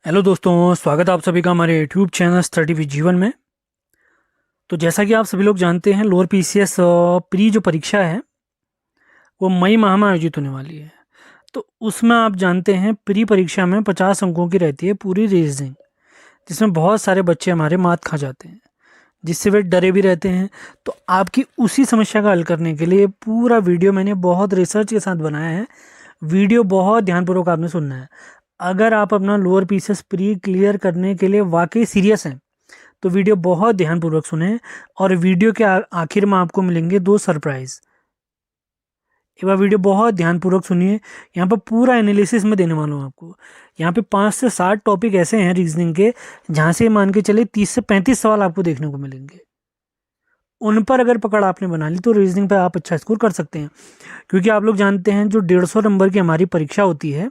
Hello दोस्तों, स्वागत है आप सभी का हमारे यूट्यूब चैनल स्टडी विद जीवन में। तो जैसा कि आप सभी लोग जानते हैं, लोअर पीसीएस प्री जो परीक्षा है वो मई माह में आयोजित होने वाली है। तो उसमें आप जानते हैं प्री परीक्षा में 50 अंकों की रहती है पूरी रीजनिंग, जिसमें बहुत सारे बच्चे हमारे मात खा जाते हैं, जिससे वे डरे भी रहते हैं। तो आपकी उसी समस्या का हल करने के लिए पूरा वीडियो मैंने बहुत रिसर्च के साथ बनाया है। वीडियो बहुत ध्यानपूर्वक आपने सुनना है। अगर आप अपना लोअर पीसीएस प्री क्लियर करने के लिए वाकई सीरियस हैं तो वीडियो बहुत ध्यानपूर्वक सुने, और वीडियो के आखिर में आपको मिलेंगे 2 सरप्राइज। एक बार वीडियो बहुत ध्यानपूर्वक सुनिए, यहाँ पर पूरा एनालिसिस में देने वाला हूँ आपको। यहाँ पे 5 से 7 टॉपिक ऐसे हैं रीजनिंग के, जहाँ से मान के चले 30 से 35 सवाल आपको देखने को मिलेंगे। उन पर अगर पकड़ आपने बना ली तो रीजनिंग पर आप अच्छा स्कोर कर सकते हैं। क्योंकि आप लोग जानते हैं जो 150 नंबर की हमारी परीक्षा होती है,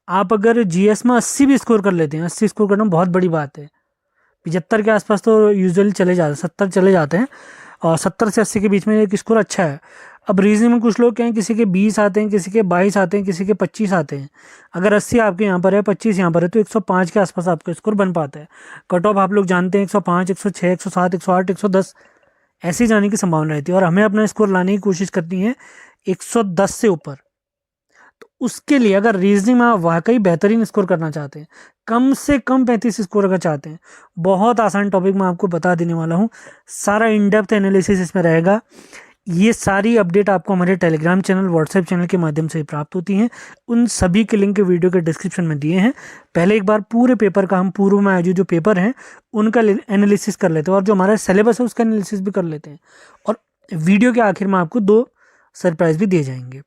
आप अगर जीएस में 80 भी स्कोर कर लेते हैं, 80 स्कोर करना बहुत बड़ी बात है। 75 के आसपास तो यूजुअली चले जाते हैं, 70 चले जाते हैं, और 70 से 80 के बीच में एक स्कोर अच्छा है। अब रीजनिंग में कुछ लोग क्या हैं, किसी के 20 आते हैं, किसी के 22 आते हैं, किसी के 25 आते हैं। अगर 80 आपके यहाँ पर है, 25 यहाँ पर है, तो 105 के आसपास आपका स्कोर बन पाता है। कट ऑफ आप लोग जानते हैं 105, 106, 107, 108, 110 ऐसे जाने की संभावना रहती है, और हमें अपना स्कोर लाने की कोशिश करनी है 110 से ऊपर। तो उसके लिए अगर रीजनिंग में आप वाकई बेहतरीन स्कोर करना चाहते हैं, कम से कम 35 स्कोर अगर चाहते हैं, बहुत आसान टॉपिक मैं आपको बता देने वाला हूँ। सारा इन डेप्थ एनालिसिस इसमें रहेगा। ये सारी अपडेट आपको हमारे टेलीग्राम चैनल, व्हाट्सएप चैनल के माध्यम से प्राप्त होती हैं। उन सभी के लिंक वीडियो के डिस्क्रिप्शन में दिए हैं। पहले एक बार पूरे पेपर का हम पूर्व में आयोजित जो पेपर हैं उनका एनालिसिस कर लेते हैं, और जो हमारा सिलेबस है उसका एनालिसिस भी कर लेते हैं, और वीडियो के आखिर में आपको 2 सरप्राइज भी दिए जाएंगे।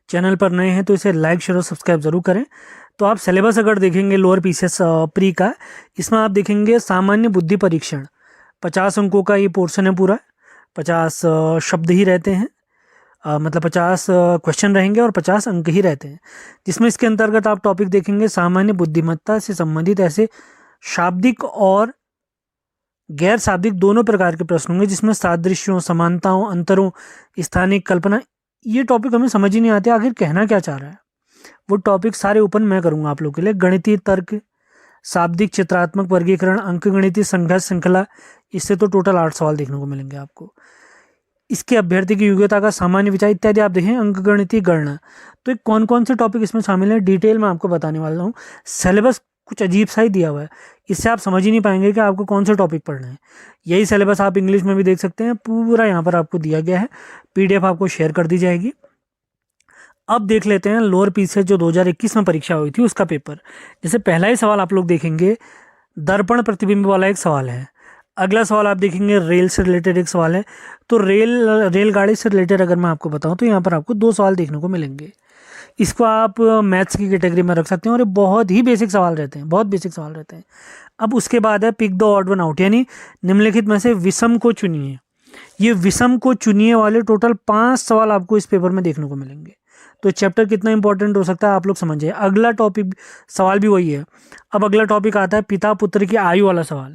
चैनल पर नए हैं तो इसे लाइक, शेयर और सब्सक्राइब जरूर करें। तो आप सिलेबस अगर देखेंगे लोअर पीसीएस प्री का, इसमें आप देखेंगे सामान्य बुद्धि परीक्षण, 50 अंकों का ये पोर्शन है पूरा। 50 शब्द ही रहते हैं, मतलब 50 क्वेश्चन रहेंगे और 50 अंक ही रहते हैं। जिसमें इसके अंतर्गत आप टॉपिक देखेंगे सामान्य बुद्धिमत्ता से संबंधित ऐसे शाब्दिक और गैर शाब्दिक दोनों प्रकार के प्रश्न होंगे, जिसमें सादृश्यों, समानताओं, अंतरों, स्थानिक कल्पना, ये टॉपिक हमें समझ ही नहीं आते आखिर कहना क्या चाह रहा है। वो टॉपिक सारे ओपन मैं करूंगा आप लोगों के लिए। गणितीय तर्क, शाब्दिक चित्रात्मक वर्गीकरण, अंकगणितीय संघर्ष श्रृंखला, इससे तो टोटल 8 सवाल देखने को मिलेंगे आपको। इसके अभ्यर्थी की योग्यता का सामान्य विचार इत्यादि आप देखें। अंकगणितीय गणना, तो कौन कौन से टॉपिक इसमें शामिल है डिटेल में आपको बताने वाला हूँ। सिलेबस कुछ अजीब सा ही दिया हुआ है, इससे आप समझ ही नहीं पाएंगे कि आपको कौन सा टॉपिक पढ़ना है। यही सिलेबस आप इंग्लिश में भी देख सकते हैं, पूरा यहाँ पर आपको दिया गया है। पीडीएफ आपको शेयर कर दी जाएगी। अब देख लेते हैं लोअर पीसीएस जो 2021 में परीक्षा हुई थी उसका पेपर। जैसे पहला ही सवाल आप लोग देखेंगे, दर्पण प्रतिबिंब वाला एक सवाल है। अगला सवाल आप देखेंगे रेल से रिलेटेड एक सवाल है। तो रेलगाड़ी से रिलेटेड अगर मैं आपको बताऊं तो यहाँ पर आपको 2 सवाल देखने को मिलेंगे। इसको आप मैथ्स की कैटेगरी में रख सकते हैं, और ये बहुत ही बेसिक सवाल रहते हैं, बहुत बेसिक सवाल रहते हैं। अब उसके बाद है pick the odd one out, यानी निम्नलिखित में से विषम को चुनिए। ये विषम को चुनिए वाले टोटल 5 सवाल आपको इस पेपर में देखने को मिलेंगे। तो चैप्टर कितना इंपॉर्टेंट हो सकता है आप लोग समझिए। अगला टॉपिक सवाल भी वही है। अब अगला टॉपिक आता है पिता पुत्र की आयु वाला सवाल।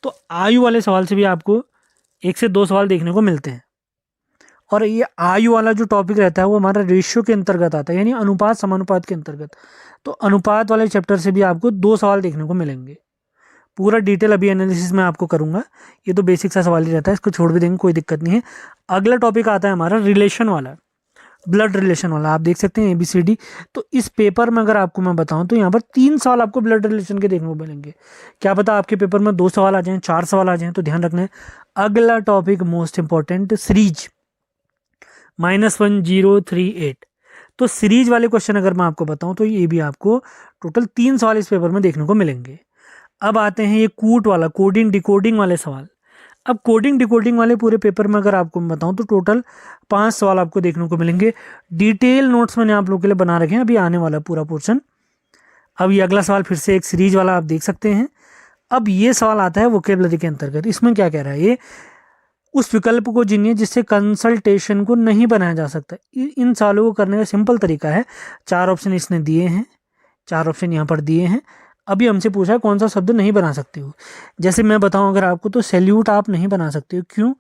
तो आयु वाले सवाल से भी आपको 1 से 2 सवाल देखने को मिलते हैं। और ये आयु वाला जो टॉपिक रहता है वो हमारा रेशियो के अंतर्गत आता है, यानी अनुपात समानुपात के अंतर्गत। तो अनुपात वाले चैप्टर से भी आपको 2 सवाल देखने को मिलेंगे। पूरा डिटेल अभी एनालिसिस में आपको करूंगा। ये तो बेसिक सा सवाल ही रहता है, इसको छोड़ भी देंगे, कोई दिक्कत नहीं है। अगला टॉपिक आता है हमारा रिलेशन वाला, ब्लड रिलेशन वाला। आप देख सकते हैं ABCD। तो इस पेपर में अगर आपको मैं बताऊं तो यहाँ पर 3 सवाल आपको ब्लड रिलेशन के देखने को मिलेंगे। क्या पता आपके पेपर में 2 सवाल आ जाएं, 4 सवाल आ जाएं, तो ध्यान रखना है। अगला टॉपिक मोस्ट इंपॉर्टेंट, सीरीज -1038। तो सीरीज वाले क्वेश्चन अगर मैं आपको बताऊं तो ये भी आपको टोटल 3 सवाल इस पेपर में देखने को मिलेंगे। अब आते हैं ये कूट वाला, कोडिंग डिकोडिंग वाले सवाल। अब कोडिंग डिकोडिंग वाले पूरे पेपर में अगर आपको मैं बताऊं तो टोटल 5 सवाल आपको देखने को मिलेंगे। डिटेल नोट्स मैंने आप लोगों के लिए बना रखे हैं, अभी आने वाला पूरा पोर्शन। अब ये अगला सवाल फिर से एक सीरीज वाला आप देख सकते हैं। अब ये सवाल आता है वोकेबलरी के अंतर्गत। इसमें क्या कह रहा है, ये उस विकल्प को चुनिए जिससे कंसल्टेशन को नहीं बनाया जा सकता। इन सवालों को करने का सिंपल तरीका है। 4 ऑप्शन इसने दिए हैं, 4 ऑप्शन यहाँ पर दिए हैं। अभी हमसे पूछा है कौन सा शब्द नहीं बना सकते हो। जैसे मैं बताऊं अगर आपको, तो सैल्यूट आप नहीं बना सकते हो। क्यों?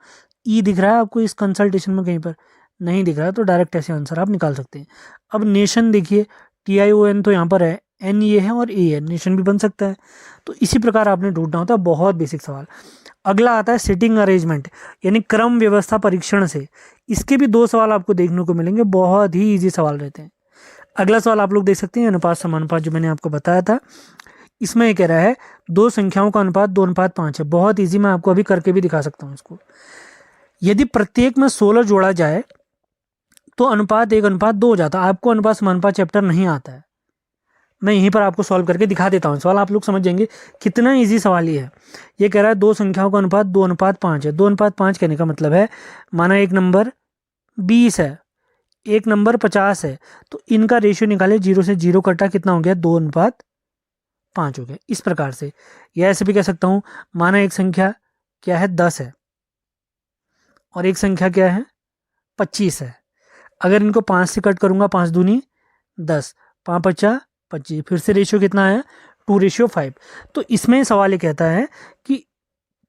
ई दिख रहा है आपको इस कंसल्टेशन में, कहीं पर नहीं दिख रहा है, तो डायरेक्ट ऐसे आंसर आप निकाल सकते हैं। अब नेशन देखिए, TION तो यहाँ पर है, एन ये है और ए है, नेशन भी बन सकता है। तो इसी प्रकार आपने ढूंढना होता है, बहुत बेसिक सवाल। अगला आता है सिटिंग अरेंजमेंट यानी क्रम व्यवस्था परीक्षण से। इसके भी 2 सवाल आपको देखने को मिलेंगे, बहुत ही ईजी सवाल रहते हैं। अगला सवाल आप लोग देख सकते हैं अनुपात समानुपात, जो मैंने आपको बताया था। इसमें ये कह रहा है 2 संख्याओं का अनुपात 2:5 है। बहुत ईजी, मैं आपको अभी करके भी दिखा सकता हूँ इसको। यदि प्रत्येक में 16 जोड़ा जाए तो अनुपात 1:2 हो जाता है। आपको अनुपात समानुपात चैप्टर नहीं आता है, मैं यहीं पर आपको सॉल्व करके दिखा देता हूँ सवाल, आप लोग समझ जाएंगे कितना इजी सवाल ये है। ये कह रहा है 2 संख्याओं का अनुपात 2:5 है। 2:5 कहने का मतलब है, माना एक नंबर 20 है, एक नंबर 50 है, तो इनका रेशियो निकाले, 0 से 0 कटा, कितना हो गया 2:5 हो गया। इस प्रकार से, या ऐसे भी कह सकता हूँ, माना एक संख्या क्या है 10 है और एक संख्या क्या है 25 है। अगर इनको 5 से कट करूंगा, 5 दूनी 10, 5×5 25, फिर से रेशियो कितना आया 2:5। तो इसमें सवाल ये कहता है कि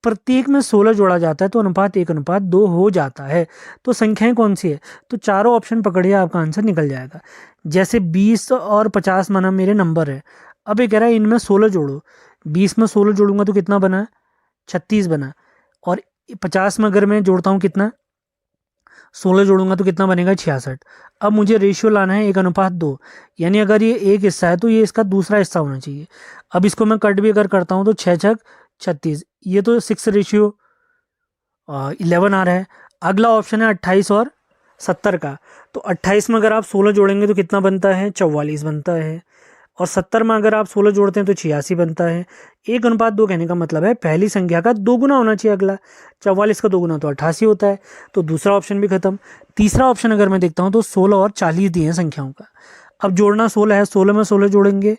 प्रत्येक में 16 जोड़ा जाता है तो अनुपात 1:2 हो जाता है। तो संख्याएं कौन सी है, तो चारों ऑप्शन पकड़िए, आपका आंसर निकल जाएगा। जैसे 20 और 50 माना मेरे नंबर है, अब ये कह रहा है इनमें 16 जोड़ो। 20 में 16 जोड़ूंगा तो कितना बना, 36 बना। और 50 में अगर मैं जोड़ता हूँ कितना, 16 जोड़ूंगा तो कितना बनेगा 66। अब मुझे रेशियो लाना है 1:2, यानी अगर ये एक हिस्सा है तो ये इसका दूसरा हिस्सा होना चाहिए। अब इसको मैं कट भी अगर करता हूँ तो 6×6 36, ये तो 6:11 आ रहा है। अगला ऑप्शन है 28 और 70 का। तो 28 में अगर आप 16 जोड़ेंगे तो कितना बनता है 44 बनता है, और 70 में अगर आप 16 जोड़ते हैं तो 86 बनता है। 1:2 कहने का मतलब है पहली संख्या का 2 गुना होना चाहिए अगला। 44 का 2 गुना तो 88 होता है, तो दूसरा ऑप्शन भी खत्म। तीसरा ऑप्शन अगर मैं देखता हूँ तो 16 और 40 दिए हैं संख्याओं का। अब जोड़ना 16 है, 16 में 16 जोड़ेंगे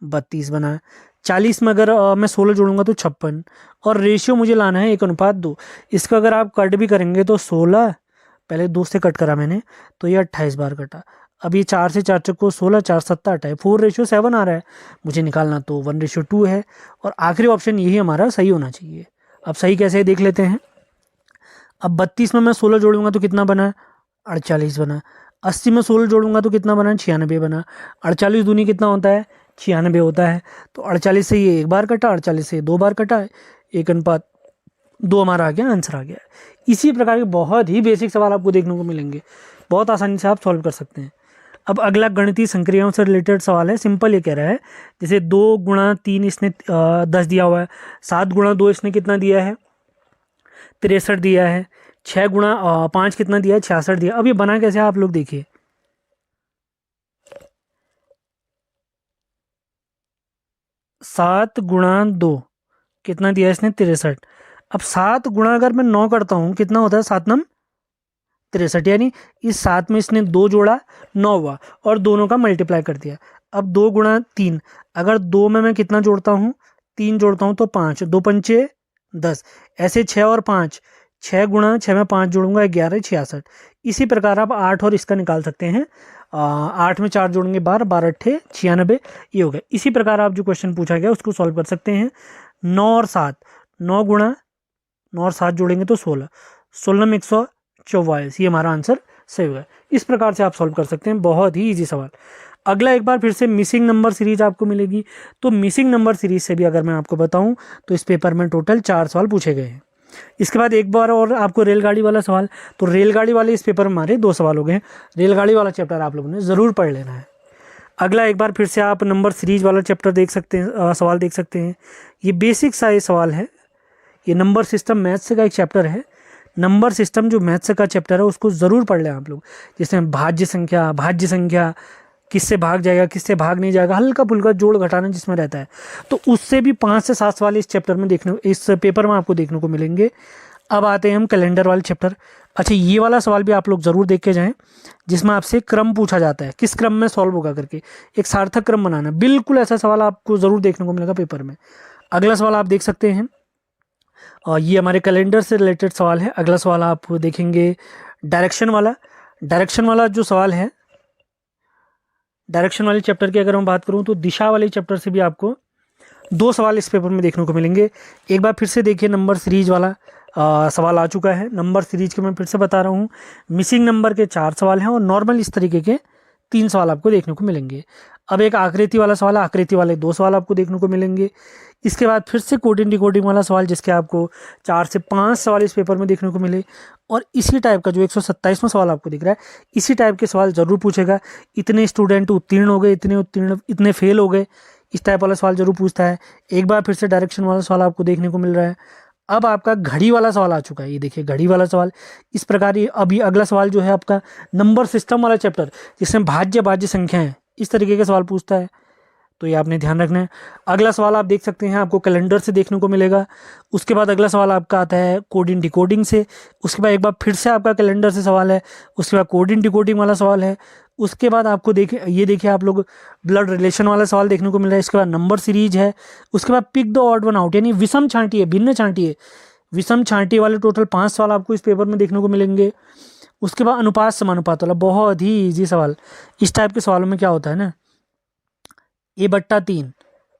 32 बना। 40 में अगर मैं 16 जोड़ूंगा तो 56, और रेशियो मुझे लाना है 1:2। इसका अगर आप कट भी करेंगे तो 16, पहले 2 से कट करा मैंने, तो ये 28 बार कटा। अब ये 4 से 4 चक्को 16, 4 7 8 है, 4:7 आ रहा है, मुझे निकालना तो 1:2 है। और आखिरी ऑप्शन यही हमारा सही होना चाहिए। अब सही कैसे है देख लेते हैं। अब 32 में मैं 16 जोड़ूंगा तो कितना बना 48 बना। 80 में 16 जोड़ूंगा तो कितना बना 96 बना। 48 दूनी कितना होता है 96 होता है। तो 48 से ये 1 बार कटा, 48 से 2 बार कटा, 1:2 हमारा आ गया, आंसर आ गया। इसी प्रकार के बहुत ही बेसिक सवाल आपको देखने को मिलेंगे, बहुत आसानी से आप सॉल्व कर सकते हैं। अब अगला गणितीय संक्रियाओं से रिलेटेड सवाल है। सिंपल ये कह रहा है, जैसे 2×3 इसने 10 दिया हुआ है, 7×2 इसने कितना दिया है 63 दिया है, 6×5 कितना दिया है 66 दिया। अब ये बना कैसे आप लोग देखिए, 7×2 कितना दिया है इसने 63। अब 7 गुणा अगर मैं 9 करता हूँ कितना होता है 7×9 63, यानी इस 7 में इसने 2 जोड़ा 9 हुआ और दोनों का मल्टीप्लाई कर दिया। अब 2×3, अगर 2 में मैं कितना जोड़ता हूँ 3 जोड़ता हूँ तो 5, 2×5 10, ऐसे 6 और 5, 6×6 में 5 जोड़ूंगा 11 66। इसी प्रकार आप 8 और इसका निकाल सकते हैं। 8 में 4 जोड़ेंगे 12, 12×8 96, ये हो गया। इसी प्रकार आप जो क्वेश्चन पूछा गया उसको सॉल्व कर सकते हैं। 9 और 7, 9 और 7 जोड़ेंगे तो 16, 16 में 144, ये हमारा आंसर सही होगा। इस प्रकार से आप सॉल्व कर सकते हैं, बहुत ही इजी सवाल। अगला एक बार फिर से मिसिंग नंबर सीरीज आपको मिलेगी। तो मिसिंग नंबर सीरीज से भी अगर मैं आपको बताऊं तो इस पेपर में टोटल 4 सवाल पूछे गए हैं। इसके बाद एक बार और आपको रेलगाड़ी वाला सवाल, तो रेलगाड़ी वाले इस पेपर में हमारे 2 सवाल हो गए हैं। रेलगाड़ी वाला चैप्टर आप लोगों ने ज़रूर पढ़ लेना है। अगला एक बार फिर से आप नंबर सीरीज वाला चैप्टर देख सकते हैं, सवाल देख सकते हैं। ये बेसिक सा ये सवाल है, ये नंबर सिस्टम मैथ्स का एक चैप्टर है। नंबर सिस्टम जो मैथ्स का चैप्टर है उसको ज़रूर पढ़ लें आप लोग। जैसे भाज्य संख्या किससे भाग जाएगा किससे भाग नहीं जाएगा, हल्का फुल्का जोड़ घटाना जिसमें रहता है, तो उससे भी 5 से 7 सवाल इस चैप्टर में इस पेपर में आपको देखने को मिलेंगे। अब आते हैं हम कैलेंडर वाले चैप्टर। अच्छा, ये वाला सवाल भी आप लोग ज़रूर देख के जाएँ, जिसमें आपसे क्रम पूछा जाता है, किस क्रम में सॉल्व होगा करके, एक सार्थक क्रम बनाना। बिल्कुल ऐसा सवाल आपको ज़रूर देखने को मिलेगा पेपर में। अगला सवाल आप देख सकते हैं, और ये हमारे कैलेंडर से रिलेटेड सवाल है। अगला सवाल आप देखेंगे डायरेक्शन वाला जो सवाल है, डायरेक्शन वाले चैप्टर की अगर मैं बात करूं तो दिशा वाले चैप्टर से भी आपको 2 सवाल इस पेपर में देखने को मिलेंगे। एक बार फिर से देखिए, नंबर सीरीज वाला सवाल आ चुका है। नंबर सीरीज के मैं फिर से बता रहा हूँ, मिसिंग नंबर के 4 सवाल हैं और नॉर्मल इस तरीके के 3 सवाल आपको देखने को मिलेंगे। अब एक आकृति वाला सवाल है, आकृति वाले 2 सवाल आपको देखने को मिलेंगे। इसके बाद फिर से कोडिंग डिकोडिंग वाला सवाल, जिसके आपको 4 से 5 सवाल इस पेपर में देखने को मिले। और इसी टाइप का जो 127वां सवाल आपको दिख रहा है, इसी टाइप के सवाल जरूर पूछेगा। इतने स्टूडेंट उत्तीर्ण हो गए, इतने फेल हो गए, इस टाइप वाला सवाल जरूर पूछता है। एक बार फिर से डायरेक्शन वाला सवाल आपको देखने को मिल रहा है। अब आपका घड़ी वाला सवाल आ चुका है, ये देखिए घड़ी वाला सवाल इस प्रकार। ये अभी अगला सवाल जो है आपका नंबर सिस्टम वाला चैप्टर, जिसमें भाज्य भाज्य संख्या है, इस तरीके के सवाल पूछता है, तो ये आपने ध्यान रखना है। अगला सवाल आप देख सकते हैं, आपको कैलेंडर से देखने को मिलेगा। उसके बाद अगला सवाल आपका आता है कोडिंग डिकोडिंग से। उसके बाद एक बार फिर से आपका कैलेंडर से सवाल है। उसके बाद कोडिंग डिकोडिंग वाला सवाल है। उसके बाद आपको देखिए आप लोग ब्लड रिलेशन वाला सवाल देखने को मिल रहा है। इसके बाद नंबर सीरीज है। उसके बाद pick the odd one out, यानी विषम छांटिए, भिन्न छांटिए, विषम छांटिए वाले टोटल 5 सवाल आपको इस पेपर में देखने को मिलेंगे। उसके बाद अनुपात समानुपात वाला बहुत ही ईजी सवाल। इस टाइप के सवालों में क्या होता है ना, a/3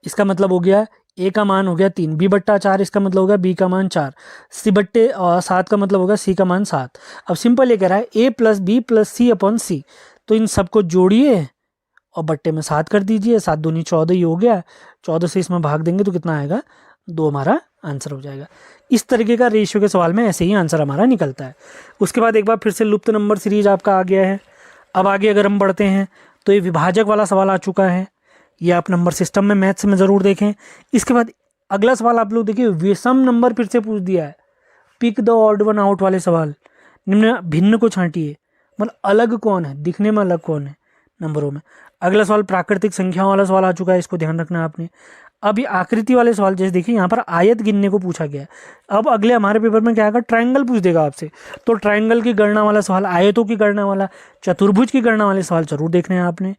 इसका मतलब हो गया a का मान हो गया 3, b/4 इसका मतलब हो गया b का मान 4, c/7 का मतलब होगा c का मान 7। अब सिंपल ये कह रहा है a + b + c/c, तो इन सबको जोड़िए और बट्टे में 7 कर दीजिए। 7 दूनी 14 ही हो गया। 14 से इसमें भाग देंगे तो कितना आएगा, 2 हमारा आंसर हो जाएगा। इस तरीके का रेशियो के सवाल में ऐसे ही आंसर हमारा निकलता है। उसके बाद एक बार फिर से लुप्त नंबर सीरीज आपका आ गया है। अब आगे अगर हम बढ़ते हैं तो ये विभाजक वाला सवाल आ चुका है। ये आप नंबर सिस्टम में मैथ्स में ज़रूर देखें। इसके बाद अगला सवाल आप लोग देखिए, विषम नंबर फिर से पूछ दिया है। Pick the odd one out वाले सवाल, निम्न भिन्न को छांटिए, मतलब अलग कौन है, दिखने में अलग कौन है नंबरों में। अगला सवाल प्राकृतिक संख्याओं वाला सवाल आ चुका है, इसको ध्यान रखना है आपने। अब ये आकृति वाले सवाल, जैसे देखिए यहाँ पर आयत गिनने को पूछा गया है। अब अगले हमारे पेपर में क्या आएगा, ट्रायंगल पूछ देगा आपसे, तो ट्रायंगल की गणना वाला सवाल, आयतों की गणना वाला, चतुर्भुज की गणना वाले सवाल जरूर देखने हैं आपने।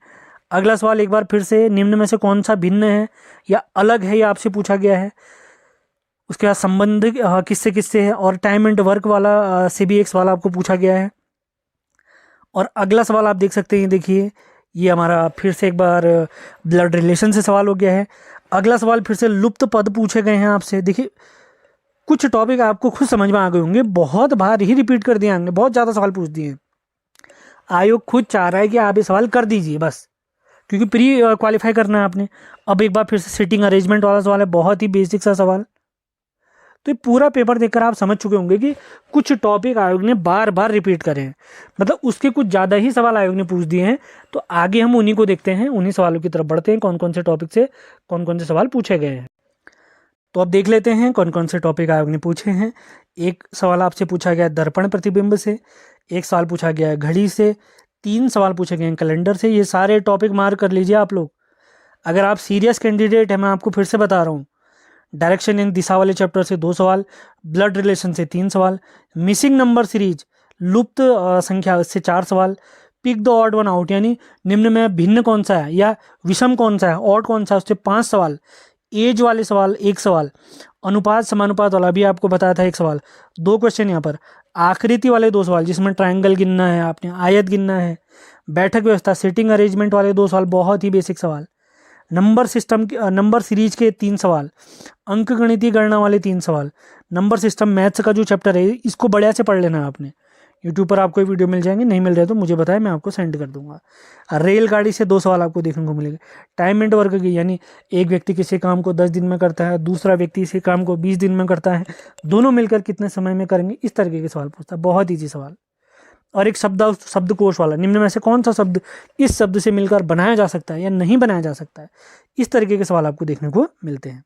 अगला सवाल एक बार फिर से, निम्न में से कौन सा भिन्न है या अलग है, ये आपसे पूछा गया है। उसके बाद संबंध किससे किससे है, और टाइम एंड वर्क वाला से भी एक सवाल आपको पूछा गया है। और अगला सवाल आप देख सकते हैं, देखिए ये हमारा फिर से एक बार ब्लड रिलेशन से सवाल हो गया है। अगला सवाल फिर से लुप्त पद पूछे गए हैं आपसे। देखिए कुछ टॉपिक आपको खुद समझ में आ गए होंगे, बहुत बार ही रिपीट कर दिए हमने, बहुत ज़्यादा सवाल पूछ दिए। आयोग खुद चाह रहा है कि आप ये सवाल कर दीजिए बस, क्योंकि प्री क्वालिफाई करना है आपने। अब एक बार फिर से सिटिंग अरेंजमेंट वाला सवाल है, बहुत ही बेसिक सा सवाल। तो ये पूरा पेपर देखकर आप समझ चुके होंगे कि कुछ टॉपिक आयोग ने बार बार रिपीट करे हैं, मतलब उसके कुछ ज़्यादा ही सवाल आयोग ने पूछ दिए हैं। तो आगे हम उन्हीं को देखते हैं, उन्हीं सवालों की तरफ बढ़ते हैं, कौन कौन से टॉपिक से कौन कौन से सवाल पूछे गए हैं। तो अब देख लेते हैं कौन कौन से टॉपिक आयोग ने पूछे हैं। एक सवाल आपसे पूछा गया दर्पण प्रतिबिंब से, एक सवाल पूछा गया है घड़ी से, 3 सवाल पूछे गए हैं कैलेंडर से। ये सारे टॉपिक मार्क कर लीजिए आप लोग, अगर आप सीरियस कैंडिडेट हैं। मैं आपको फिर से बता रहा हूँ, डायरेक्शन इन दिशा वाले चैप्टर से 2 सवाल, ब्लड रिलेशन से 3 सवाल, मिसिंग नंबर सीरीज लुप्त संख्या से 4 सवाल, pick the odd one out यानी निम्न में भिन्न कौन सा है या विषम कौन सा है, ऑड कौन सा है, उससे 5 सवाल, एज वाले सवाल 1 सवाल, अनुपात समानुपात वाला भी आपको बताया था 1 सवाल, 2 क्वेश्चन यहाँ पर, आकृति वाले 2 सवाल जिसमें ट्रायंगल गिनना है आपने, आयत गिनना है, बैठक व्यवस्था सिटिंग अरेंजमेंट वाले 2 सवाल, बहुत ही बेसिक सवाल, नंबर सिस्टम नंबर सीरीज के 3 सवाल, अंक गणितीय गणना वाले 3 सवाल, नंबर सिस्टम मैथ्स का जो चैप्टर है इसको बढ़िया से पढ़ लेना है आपने। यूट्यूब पर आपको वीडियो मिल जाएंगे, नहीं मिल रहे तो मुझे बताएं, मैं आपको सेंड कर दूंगा। रेलगाड़ी से 2 सवाल आपको देखने को मिलेंगे। टाइम एंड वर्क की, यानी एक व्यक्ति किसी काम को 10 दिन में करता है, दूसरा व्यक्ति इसी काम को 20 दिन में करता है, दोनों मिलकर कितने समय में करेंगे, इस तरीके के सवाल पूछता है, बहुत ईजी सवाल। और एक शब्दकोश वाला, निम्न में से कौन सा शब्द इस शब्द से मिलकर बनाया जा सकता है या नहीं बनाया जा सकता है, इस तरीके के सवाल आपको देखने को मिलते हैं।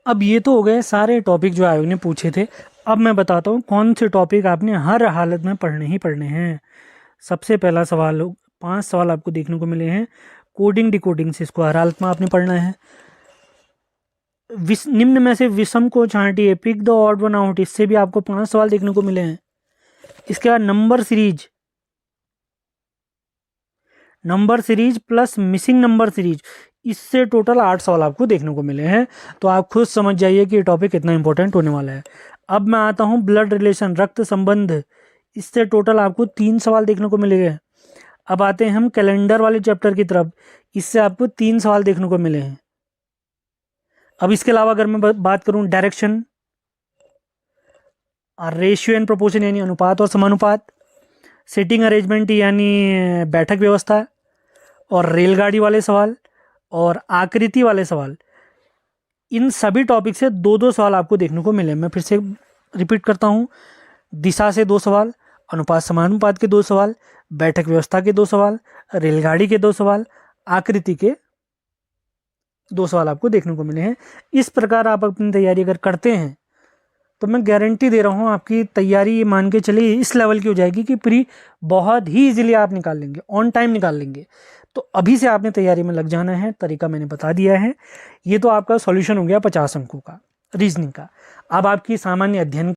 अब ये तो हो गए सारे टॉपिक जो आयोग ने पूछे थे। अब मैं बताता हूँ कौन से टॉपिक आपने हर हालत में पढ़ने ही पढ़ने हैं। सबसे पहला सवाल, 5 सवाल आपको देखने को मिले हैं कोडिंग डिकोडिंग से, इसको हर हालत में आपने पढ़ना है। निम्न में से विषम को छांटिए, pick the odd one out, इससे भी आपको 5 सवाल देखने को मिले हैं। इसके बाद number series plus missing number series, इससे टोटल 8 सवाल आपको देखने को मिले हैं। तो आप खुद समझ जाइए कि ये टॉपिक कितना इंपॉर्टेंट होने वाला है। अब मैं आता हूँ ब्लड रिलेशन, रक्त संबंध, इससे टोटल आपको 3 सवाल देखने को मिलेंगे। अब आते हैं हम कैलेंडर वाले चैप्टर की तरफ, इससे आपको 3 सवाल देखने को मिले हैं। अब इसके अलावा अगर मैं बात करूं डायरेक्शन, रेशियो एंड प्रोपोर्शन यानी अनुपात और समानुपात, सीटिंग अरेंजमेंट यानी बैठक व्यवस्था, और रेलगाड़ी वाले सवाल और आकृति वाले सवाल, इन सभी टॉपिक से दो दो सवाल आपको देखने को मिले। मैं फिर से रिपीट करता हूँ, दिशा से 2 सवाल, अनुपात समानुपात के 2 सवाल, बैठक व्यवस्था के 2 सवाल, रेलगाड़ी के 2 सवाल, आकृति के 2 सवाल आपको देखने को मिले हैं। इस प्रकार आप अपनी तैयारी अगर करते हैं तो मैं गारंटी दे रहा हूँ आपकी तैयारी मान के चलिए इस लेवल की हो जाएगी कि प्री बहुत ही इजीली आप निकाल लेंगे, ऑन टाइम निकाल लेंगे। तो अभी से आपने तैयारी में लग जाना है, तरीका मैंने बता दिया है। ये तो आपका सॉल्यूशन हो गया 50 अंकों का रीजनिंग का। अब आपकी सामान्य अध्ययन